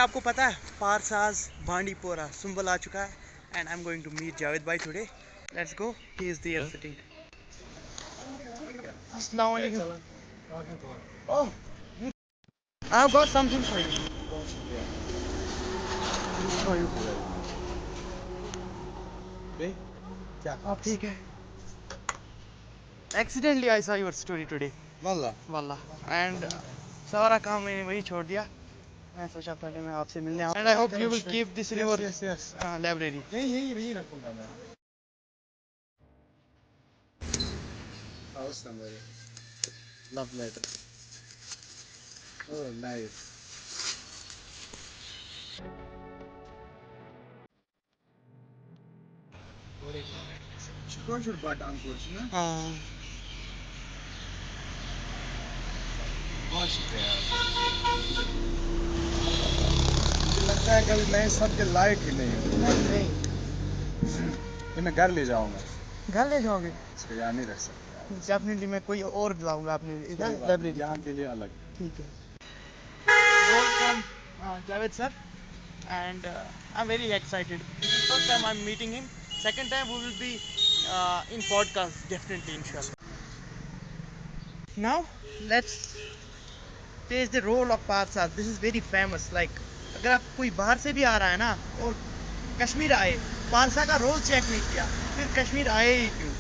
आपको पता है पारसाज बांडीपोरा सुंबल आ चुका है and I'm going to meet Javed bhai today. Let's go. He is there sitting. Assalamu alaikum. Oh, I've got something for you. आप ठीक है? Accidentally I saw your story today. वाला and सारा काम मैंने वही छोड़ दिया. मैं सोचा पहले मैं आपसे मिलने आऊँ. And I hope you will keep this in your library. यही रखूँगा मैं. House number. Love letter. Oh, nice. Kौन बात अंकुर ना? हाँ. बहुत शुक्रिया. लगता है कभी मैं सबके लायक ही नहीं. ये मैं घर ले जाऊंगा. घर ले जाओगे? इसको यहाँ नहीं रख सकते. डेफिनेटली मैं कोई और लाऊंगा अपने इधर लाइब्रेरी. यहाँ के लिए अलग. ठीक है. Welcome, Javed sir, and I'm very excited. First time I'm meeting him. Second time we will be in podcast definitely inshallah. Now let's taste the roll of Parsas. This is very famous. Like अगर आप कोई बाहर से भी आ रहा है ना और कश्मीर आए, पारसा का रोल चेक नहीं किया, फिर कश्मीर आए ही क्यों?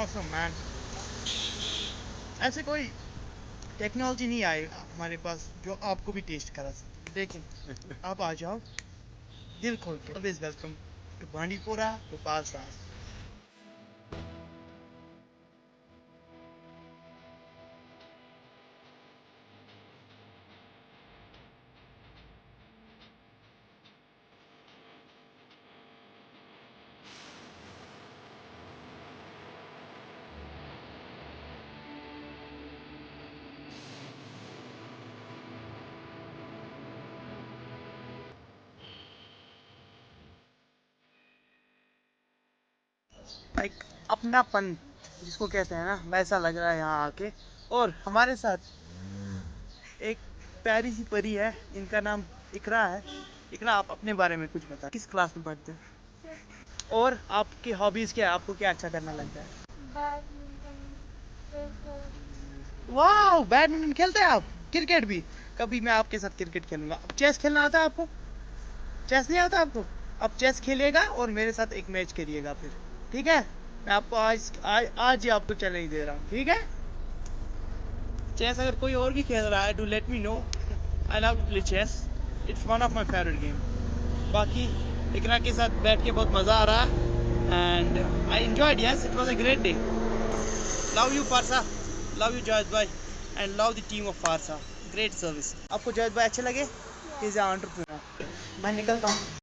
Awesome man. ऐसे कोई टेक्नोलॉजी नहीं आई हमारे पास जो आपको भी टेस्ट करा सके. लेकिन आप आ जाओ दिल खोल के. Always welcome to Bandipora to Parsas. Like अपनापन जिसको कहते हैं ना वैसा लग रहा है यहाँ आके. और हमारे साथ एक प्यारी सी परी है, इनका नाम इकरा है. इकरा आप अपने बारे में कुछ बता. किस क्लास में पढ़ते हो और आपकी हॉबीज क्या है? आपको क्या अच्छा करना लगता है? वाह, बैडमिंटन खेलते हैं आप? क्रिकेट भी? कभी मैं आपके साथ क्रिकेट खेलूंगा. चेस खेलना आता है आपको? चेस नहीं आता आपको? अब चेस खेलिएगा और मेरे साथ एक मैच खेलिएगा फिर. ठीक है? मैं आपको आज ही आपको चैलेंज दे रहा हूँ. ठीक है? चेस अगर कोई और भी खेल रहा है do let me know. I love to play chess. It's one of my favourite game. बाकी इकरा के साथ बैठ के बहुत मज़ा आ रहा है and I enjoyed. Yes, it was a great day. Love you Parsa, love you Javed भाई and love the team of Parsa. Great service. आपको जावेद भाई अच्छे लगे? Is entrepreneur. मैं निकलता हूँ.